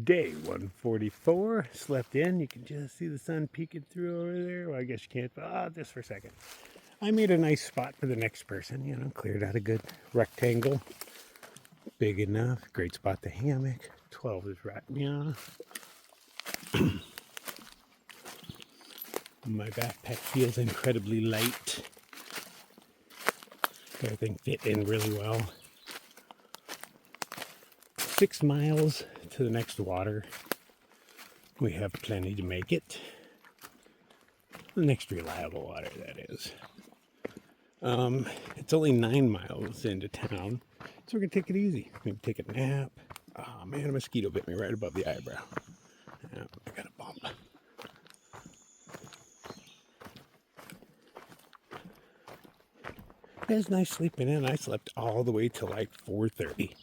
Day 144. Slept in. You can just see the sun peeking through over there. Well, I guess you can't. Just for a second. I made a nice spot for the next person. You know, cleared out a good rectangle. Big enough. Great spot to hammock. 12 is right. Yeah. My backpack feels incredibly light. Everything fit in really well. 6 miles to the next water. We have plenty to make it. The next reliable water, that is. It's only 9 miles into town, so we're gonna take it easy. We're gonna take a nap. Oh man, a mosquito bit me right above the eyebrow. I got a bump. It was nice sleeping in. I slept all the way till like 4:30.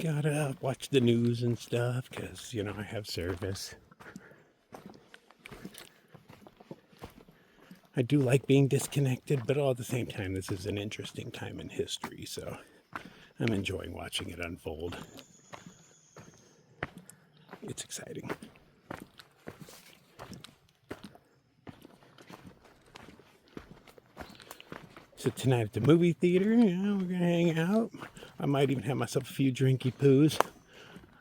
Got up, watched the news and stuff, because, you know, I have service. I do like being disconnected, but all at the same time, this is an interesting time in history, so I'm enjoying watching it unfold. It's exciting. So tonight at the movie theater, you know, we're gonna hang out. I might even have myself a few drinky poos.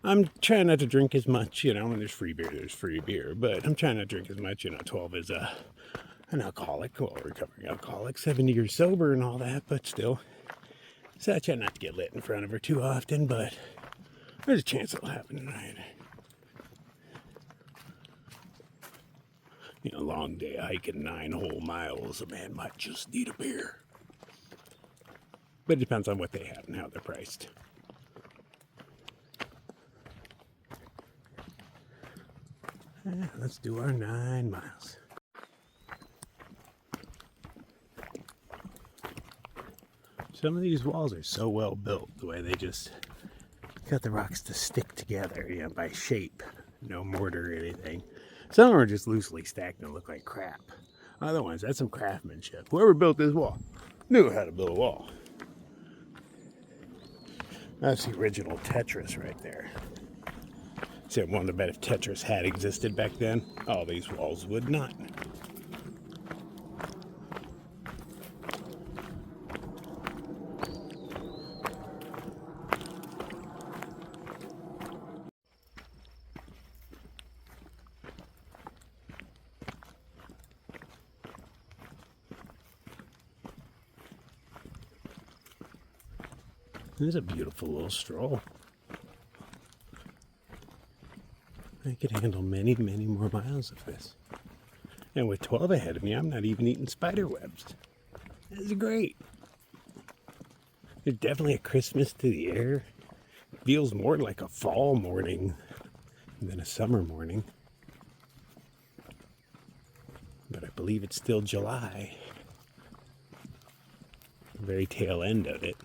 I'm trying not to drink as much, you know, when there's free beer, there's free beer. But I'm trying not to drink as much, you know, 12 is an alcoholic, well, recovering alcoholic, 70 years sober and all that, but still. So I try not to get lit in front of her too often, but there's a chance it'll happen tonight. You know, long day hiking 9 whole miles, a man might just need a beer. But it depends on what they have and how they're priced. Let's do our 9 miles. Some of these walls are so well built, the way they just got the rocks to stick together, you know, by shape. No mortar or anything. Some of them are just loosely stacked and look like crap. Other ones, that's some craftsmanship. Whoever built this wall knew how to build a wall. That's the original Tetris right there. See, I wonder about if Tetris had existed back then. All these walls would not. This is a beautiful little stroll. I could handle many, many more miles of this. And with 12 ahead of me, I'm not even eating spider webs. This is great. There's definitely a Christmas to the air. It feels more like a fall morning than a summer morning. But I believe it's still July. The very tail end of it.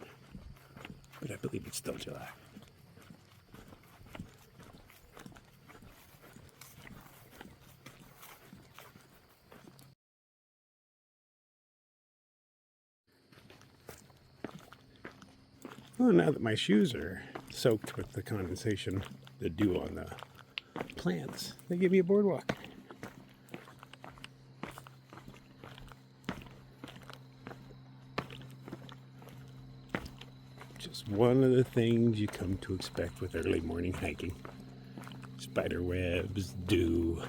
But I believe it's still July. Well, now that my shoes are soaked with the condensation, the dew on the plants, they give me a boardwalk. Just one of the things you come to expect with early morning hiking. Spider webs, dew.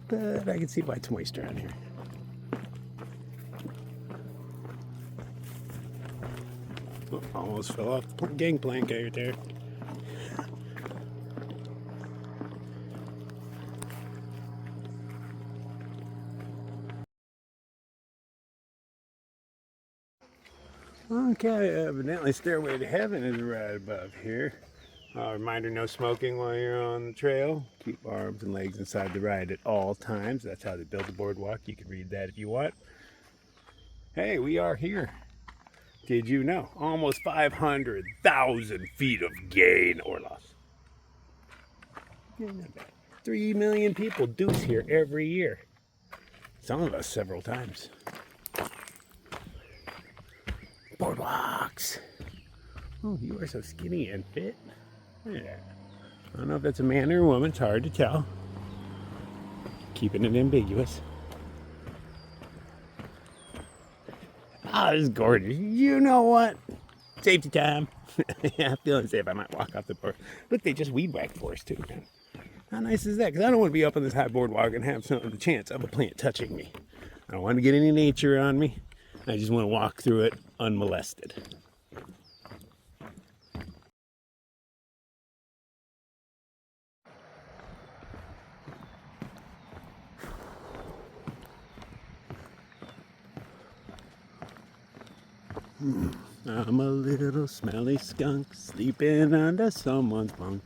But I can see why it's moist around here. Oh, almost fell off the gangplank out there. Okay, evidently Stairway to Heaven is right above here. Reminder, no smoking while you're on the trail. Keep arms and legs inside the ride at all times. That's how they build the boardwalk. You can read that if you want. Hey, we are here. Did you know? Almost 500,000 feet of gain or loss. Yeah, not bad. 3 million people deuce here every year. Some of us several times. Boardwalks. Oh, you are so skinny and fit. Yeah. I don't know if that's a man or a woman. It's hard to tell. Keeping it ambiguous. Oh, this is gorgeous. You know what? Safety time. Yeah, I'm feeling safe. I might walk off the board. Look, they just weed whacked for us too, man. How nice is that? Because I don't want to be up on this high boardwalk and have the chance of a plant touching me. I don't want to get any nature on me. I just want to walk through it unmolested. I'm a little smelly skunk sleeping under someone's bunk.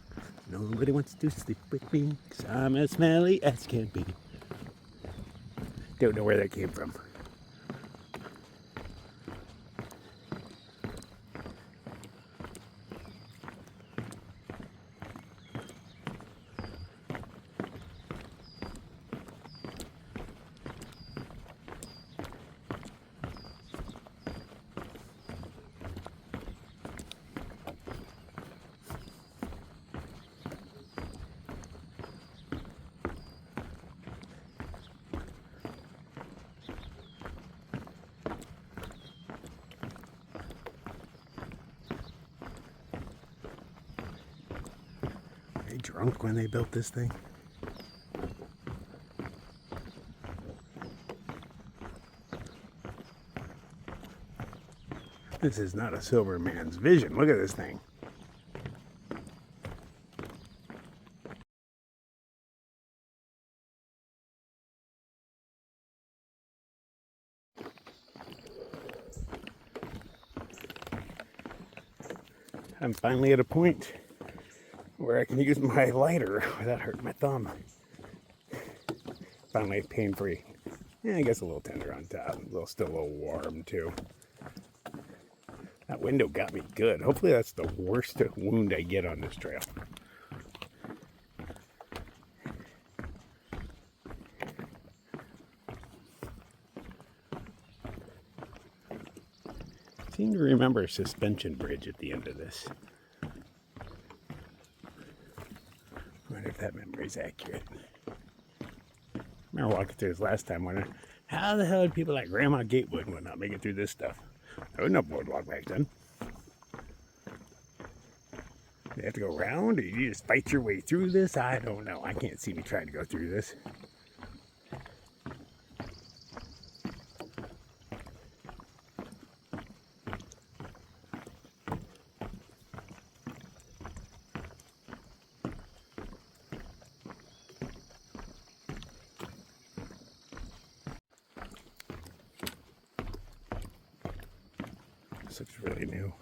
Nobody wants to sleep with me because I'm as smelly as can be. Don't know where that came from. Were they drunk when they built this thing? This is not a sober man's vision. Look at this thing. I'm finally at a point where I can use my lighter without hurting my thumb. Finally pain-free. Yeah, I guess a little tender on top. Still a little warm too. That window got me good. Hopefully that's the worst wound I get on this trail. I seem to remember a suspension bridge at the end of this. I wonder if that memory's accurate. I remember walking through this last time wondering, how the hell did people like Grandma Gatewood and whatnot make it through this stuff? There was no boardwalk back then. You have to go around, or you just fight your way through this? I don't know. I can't see me trying to go through this. This looks really new.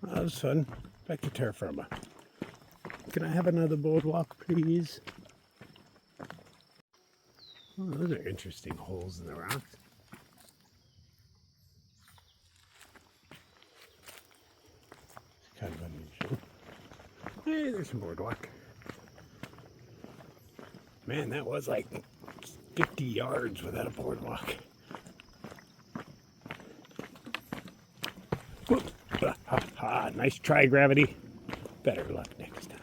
Well, that was fun. Back to terra firma. Can I have another boardwalk, please? Oh, those are interesting holes in the rocks. It's kind of unusual. Hey, there's some boardwalk. Man, that was like 50 yards without a boardwalk. Whoop. Ha, ha, ha. Nice try, gravity. Better luck next time.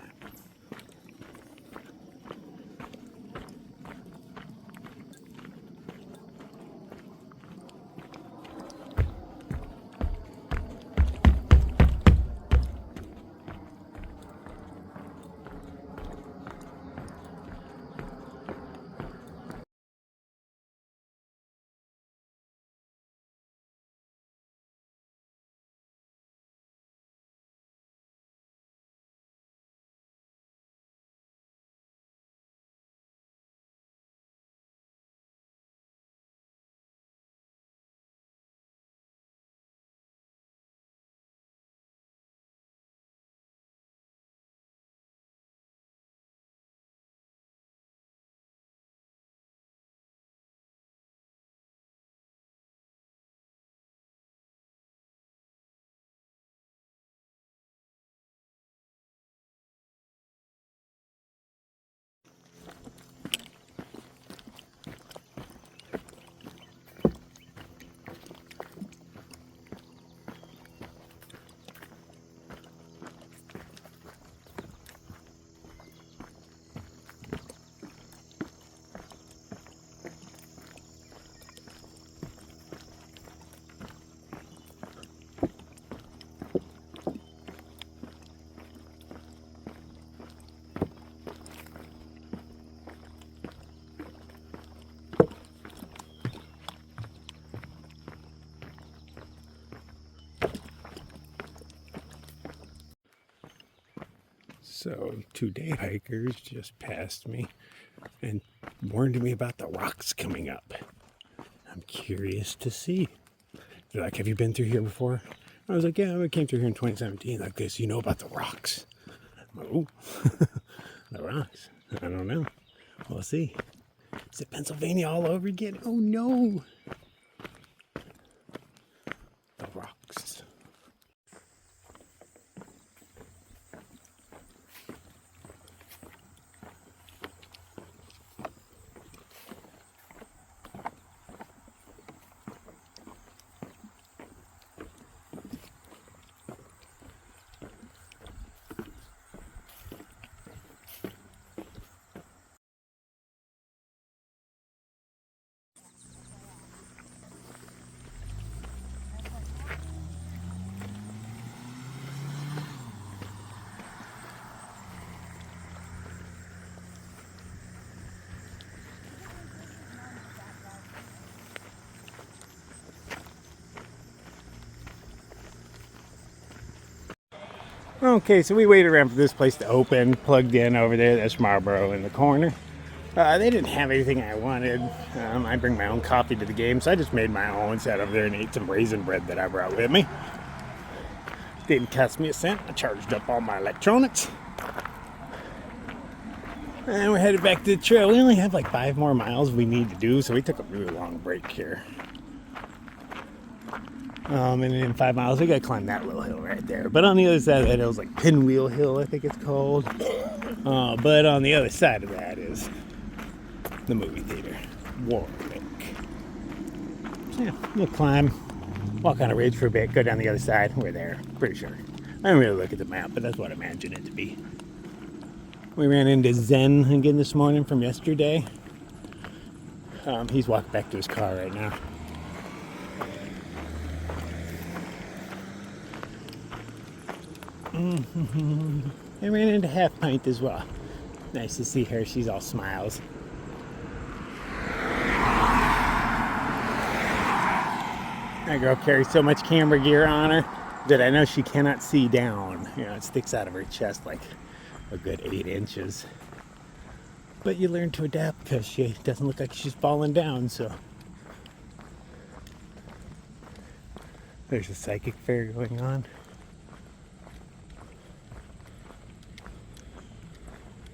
So, 2 day hikers just passed me and warned me about the rocks coming up. I'm curious to see. They're like, have you been through here before? I was like, yeah, we came through here in 2017. Like this, you know about the rocks. I'm like, oh, the rocks. I don't know. We'll see. Is it Pennsylvania all over again? Oh no. The rocks. Okay, so we waited around for this place to open, plugged in over there. That's Marlboro in the corner. They didn't have anything I wanted. I bring my own coffee to the game, so I just made my own, sat over there and ate some raisin bread that I brought with me. Didn't cost me a cent. I charged up all my electronics. And we're headed back to the trail. We only have like 5 more miles we need to do, so we took a really long break here. And in 5 miles, we gotta climb that little hill right there. But on the other side of that hill is like Pinwheel Hill, I think it's called. But on the other side of that is the movie theater, Warwick. So yeah, we'll climb, walk on a ridge for a bit, go down the other side. We're there, pretty sure. I didn't really look at the map, but that's what I imagine it to be. We ran into Zen again this morning from yesterday. He's walked back to his car right now. I ran into Half Pint as well. Nice to see her. She's all smiles. That girl carries so much camera gear on her that I know she cannot see down. You know, it sticks out of her chest like a good 8 inches. But you learn to adapt because she doesn't look like she's falling down, so. There's a psychic fair going on.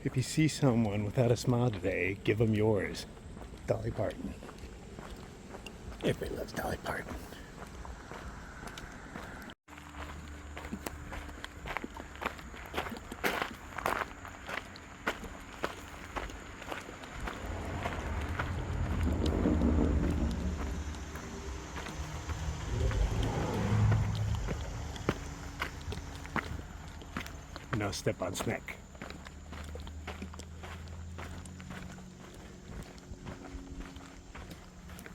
If you see someone without a smile today, give them yours. Dolly Parton. Everybody loves Dolly Parton. No step on snake.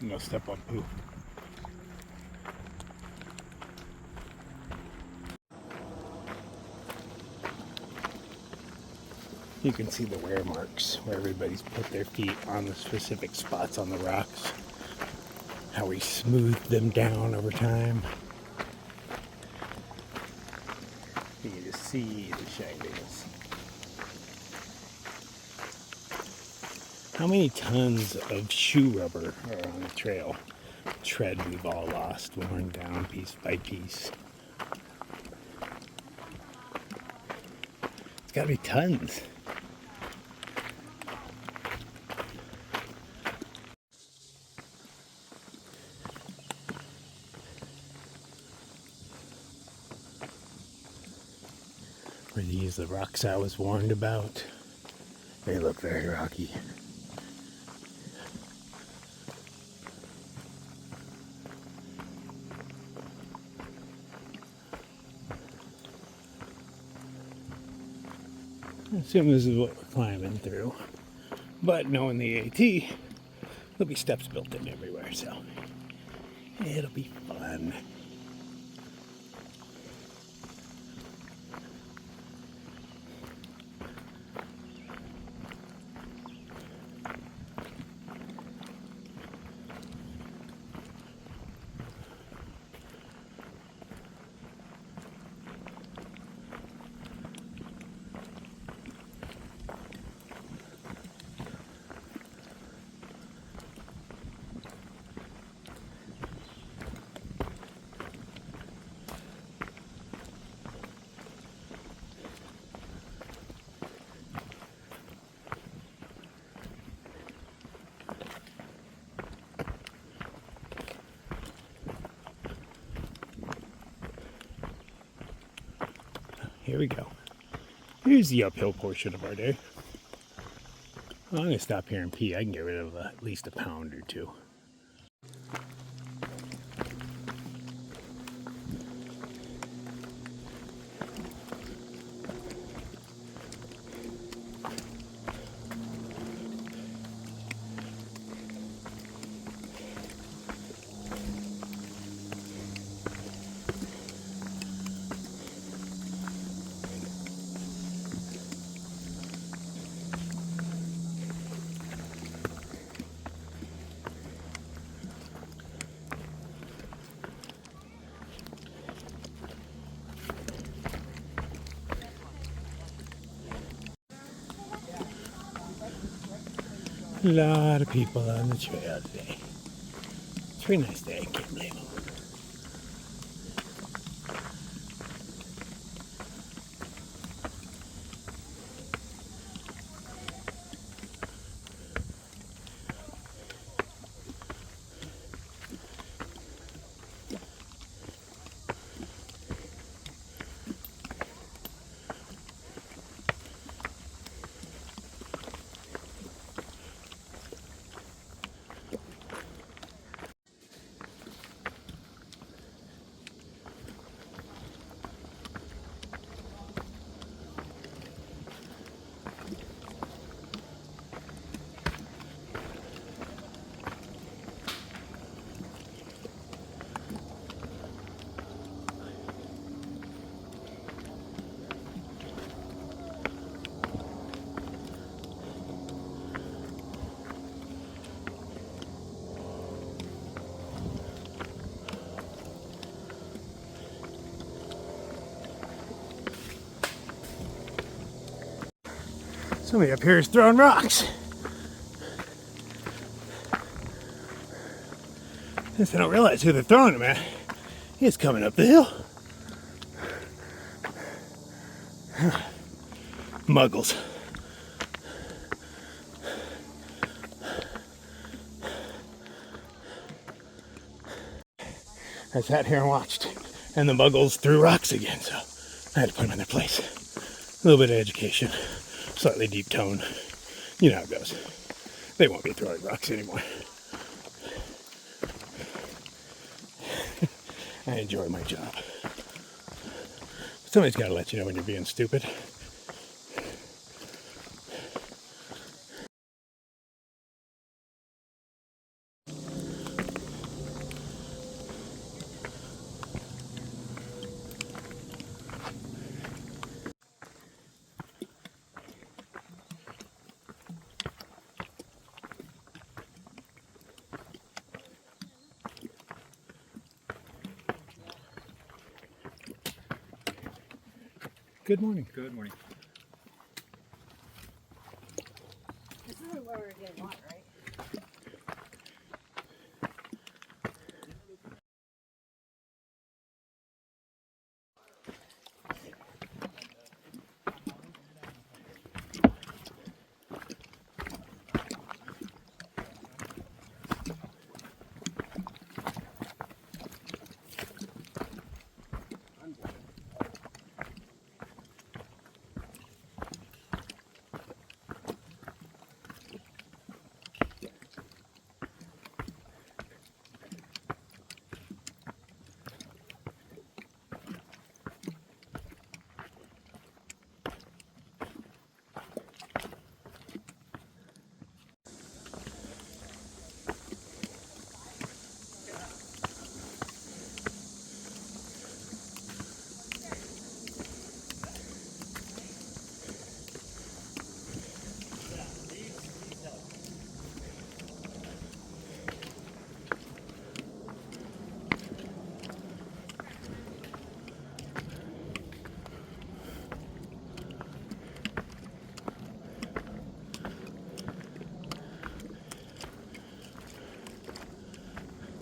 No step on poo. You can see the wear marks where everybody's put their feet on the specific spots on the rocks. How we smoothed them down over time. You can just see the shinings. How many tons of shoe rubber are on the trail? Tread we've all lost, worn down piece by piece. It's gotta be tons. Are these the rocks I was warned about? They look very rocky. I assume this is what we're climbing through. But knowing the AT, there'll be steps built in everywhere, so it'll be fun. here we go. Here's the uphill portion of our day. Well, I'm going to stop here and pee. I can get rid of at least a pound or two. A lot of people on the trail today. It's a pretty nice day, I can't blame them. Somebody up here is throwing rocks. Since I don't realize who they're throwing them at, he's coming up the hill. Muggles. I sat here and watched, and the Muggles threw rocks again, so I had to put them in their place. A little bit of education, slightly deep tone. You know how it goes. They won't be throwing rocks anymore. I enjoy my job. Somebody's got to let you know when you're being stupid. Good morning. Good morning. This is where we're getting water, right?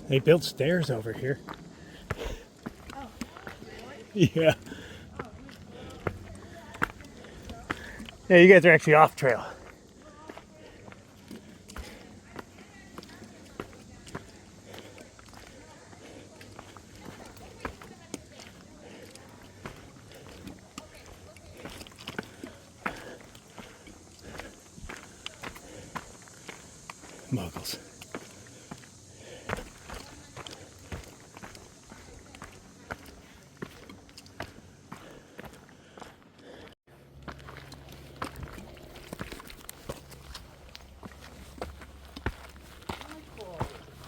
They built stairs over here. Oh, really? Yeah. Yeah, you guys are actually off trail. muggles.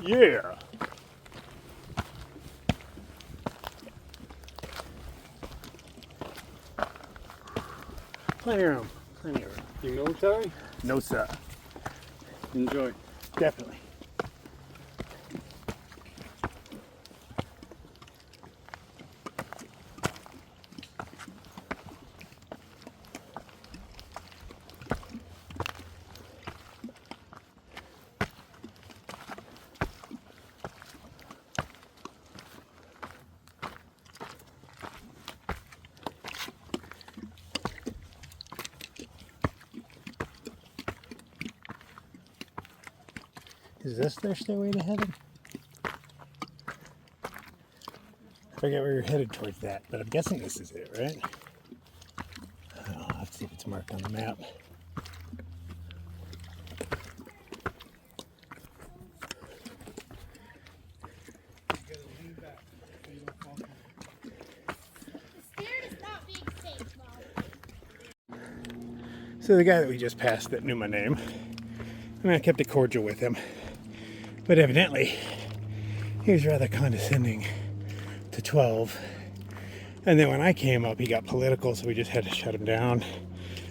Yeah. Plenty of room. Plenty of room. You military? No, sir. Enjoy. Definitely. Is this their stairway to heaven? I forget where you're headed towards that, but I'm guessing this is it, right? I'll have to see if it's marked on the map. So the guy that we just passed that knew my name, I mean, I kept it cordial with him, but evidently he was rather condescending to 12. And then when I came up, he got political, so we just had to shut him down.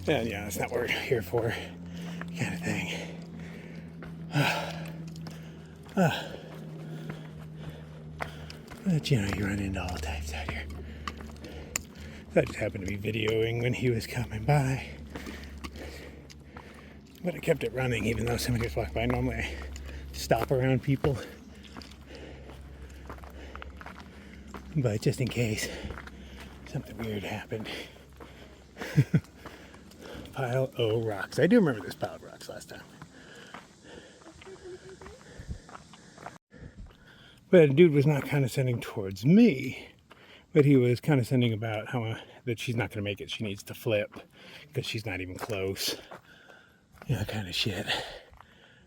And yeah, that's not what we're here for, kind of thing. But you know, you run into all types out here. So I just happened to be videoing when he was coming by. But I kept it running even though somebody was walking by. Normally I stop around people. But just in case something weird happened. Pile of rocks. I do remember this pile of rocks last time. But the dude was not condescending towards me. But he was condescending about how that she's not going to make it. She needs to flip because she's not even close. You know, kind of shit.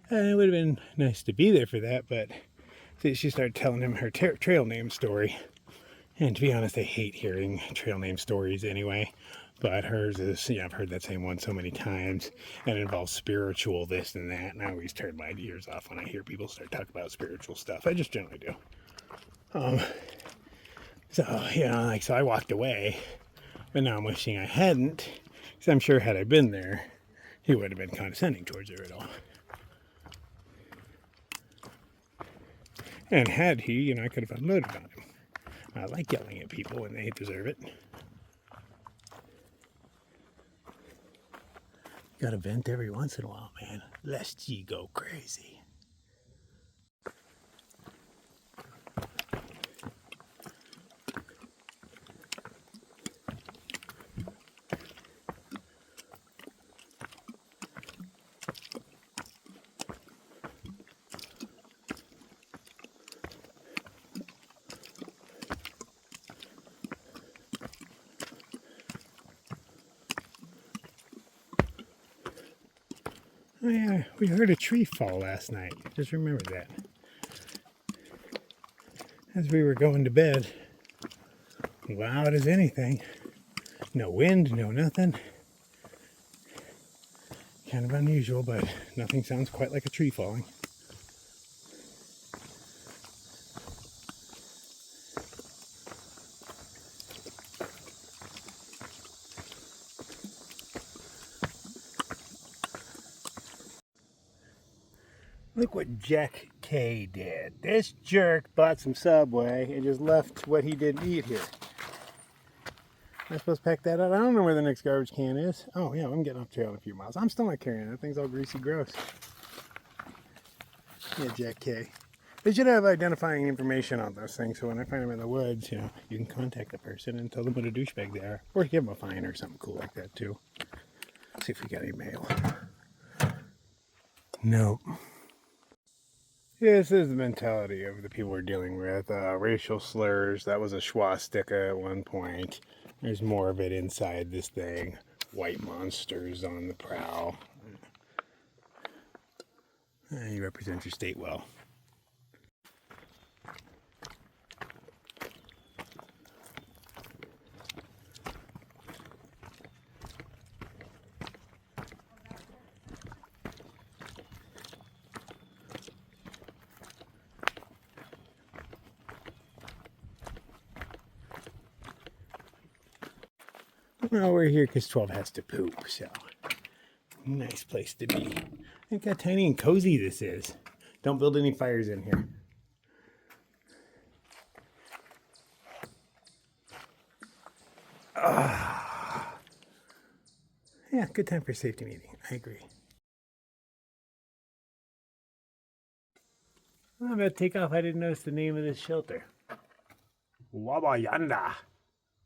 And it would have been nice to be there for that, but she started telling him her trail name story. And to be honest, I hate hearing trail name stories anyway. But hers is, you know, I've heard that same one so many times. And it involves spiritual this and that. And I always turn my ears off when I hear people start talking about spiritual stuff. I just generally do. So, you know, like, so I walked away. But now I'm wishing I hadn't. Because I'm sure had I been there, he would have been condescending towards her at all. And had he, you know, I could have unloaded on him. I like yelling at people when they deserve it. Gotta vent every once in a while, man. Lest ye go crazy. Oh yeah, we heard a tree fall last night. Just remember that. As we were going to bed. Loud as anything. No wind, no nothing. Kind of unusual, but nothing sounds quite like a tree falling. Look what Jack K did. This jerk bought some Subway and just left what he didn't eat here. Am I supposed to pack that out? I don't know where the next garbage can is. Oh yeah, I'm getting off trail in a few miles. I'm still not carrying it. That thing's all greasy gross. Yeah, Jack K. They should have identifying information on those things, so when I find them in the woods, you know, you can contact the person and tell them what a douchebag they are. Or give them a fine or something cool like that too. See if we got any mail. Nope. This is the mentality of the people we're dealing with. Racial slurs. That was a swastika at one point. There's more of it inside this thing. White monsters on the prowl. You represent your state well. Well, we're here because 12 has to poop, so nice place to be. Look how tiny and cozy this is. Don't build any fires in here. Yeah, good time for a safety meeting. I agree. I'm about to take off. I didn't notice the name of this shelter. Wabayanda.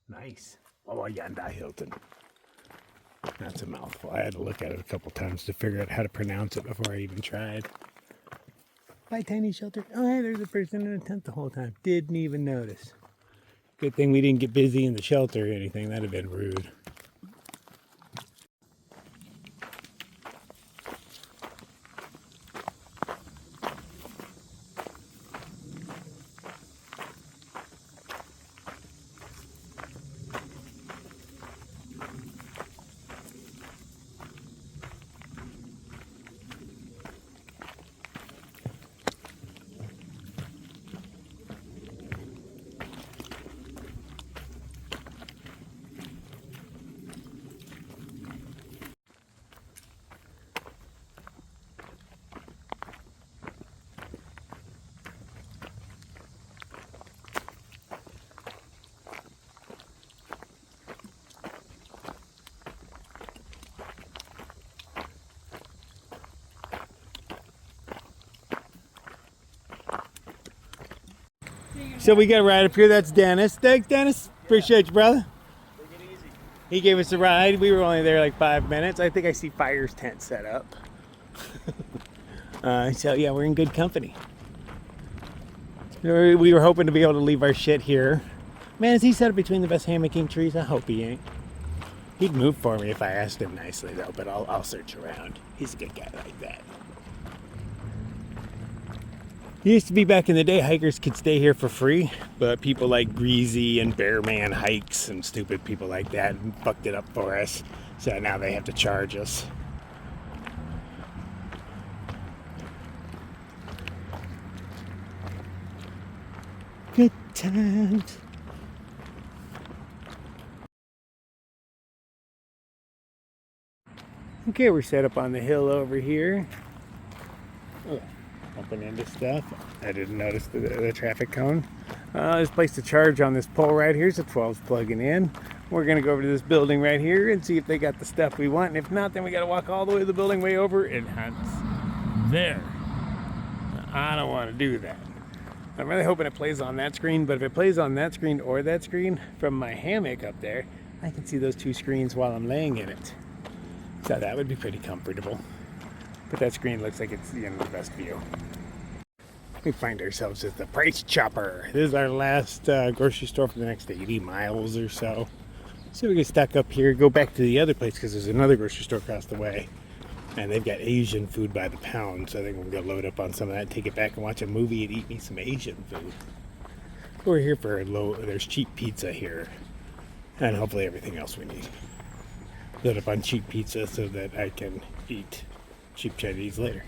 Nice. Wabayanda Hilton. That's a mouthful. I had to look at it a couple times to figure out how to pronounce it before I even tried. Bye, tiny shelter. Oh, hey, there's a person in a tent the whole time. Didn't even notice. Good thing we didn't get busy in the shelter or anything. That'd have been rude. So we got a ride up here. That's Dennis. Thanks, Dennis. Appreciate you, brother. Take it easy. He gave us a ride. We were only there like 5 minutes. I think I see Fire's tent set up. So yeah, we're in good company. We were hoping to be able to leave our shit here. Man, is he set up between the best hammocking trees? I hope he ain't. He'd move for me if I asked him nicely though, but I'll search around. He's a good guy like that. It used to be back in the day, hikers could stay here for free, but people like Greasy and Bearman Hikes and stupid people like that fucked it up for us. So now they have to charge us. Good times. Okay, we're set up on the hill over here. Oh. Bumping into stuff. I didn't notice the traffic cone. There's a place to charge on this pole right here, so 12's plugging in. We're gonna go over to this building right here and see if they got the stuff we want, and if not, then we gotta walk all the way to the building way over and hunt there. I don't want to do that. I'm really hoping it plays on that screen, but if it plays on that screen or that screen from my hammock up there, I can see those two screens while I'm laying in it. So that would be pretty comfortable. But that screen looks like it's, the best view. We find ourselves at the Price Chopper. This is our last grocery store for the next 80 miles or so. So we can stack up here, go back to the other place because there's another grocery store across the way. And they've got Asian food by the pound. So I think we're going to load up on some of that, take it back and watch a movie and eat me some Asian food. We're here for there's cheap pizza here. And hopefully everything else we need. Load up on cheap pizza so that I can eat cheap Chinese later.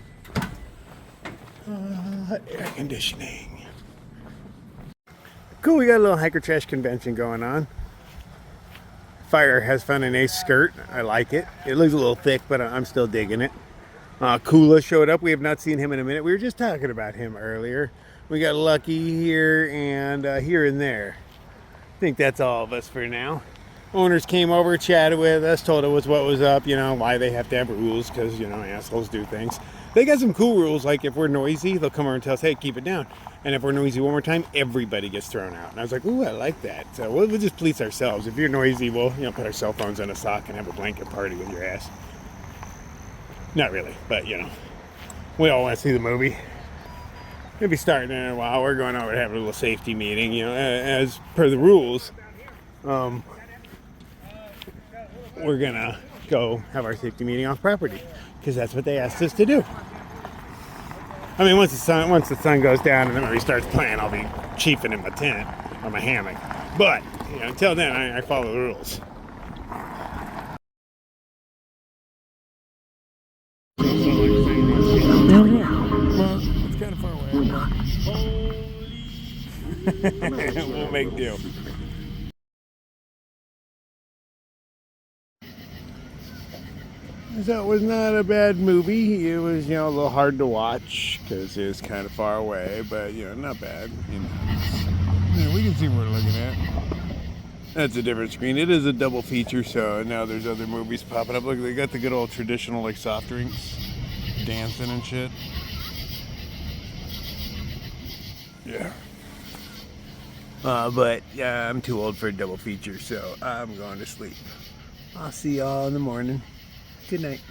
Air conditioning. Cool, we got a little hiker trash convention going on. Fire has found an ace skirt. I like it. It looks a little thick, but I'm still digging it. Kula showed up. We have not seen him in a minute. We were just talking about him earlier. We got Lucky here and here and there. I think that's all of us for now. Owners came over, chatted with us, told us what was up, why they have to have rules, because, assholes do things. They got some cool rules, like if we're noisy, they'll come over and tell us, hey, keep it down. And if we're noisy one more time, everybody gets thrown out. And I was like, ooh, I like that. So we'll just police ourselves. If you're noisy, we'll, put our cell phones in a sock and have a blanket party with your ass. Not really, but, we all want to see the movie. We'll be starting in a while. We're going over to have a little safety meeting, as per the rules. We're gonna go have our safety meeting off property because that's what they asked us to do. I mean, once the sun goes down and the movie starts playing, I'll be chiefing in my tent or my hammock. But until then, I follow the rules. Oh yeah. Well, it's kind of far away. We'll make do. So it was not a bad movie. It was, a little hard to watch because it was kind of far away, but not bad. We can see what we're looking at. That's a different screen. It is a double feature, so now there's other movies popping up. Look, they got the good old traditional like soft drinks, dancing and shit. Yeah. But I'm too old for a double feature, so I'm going to sleep. I'll see y'all in the morning. Good night.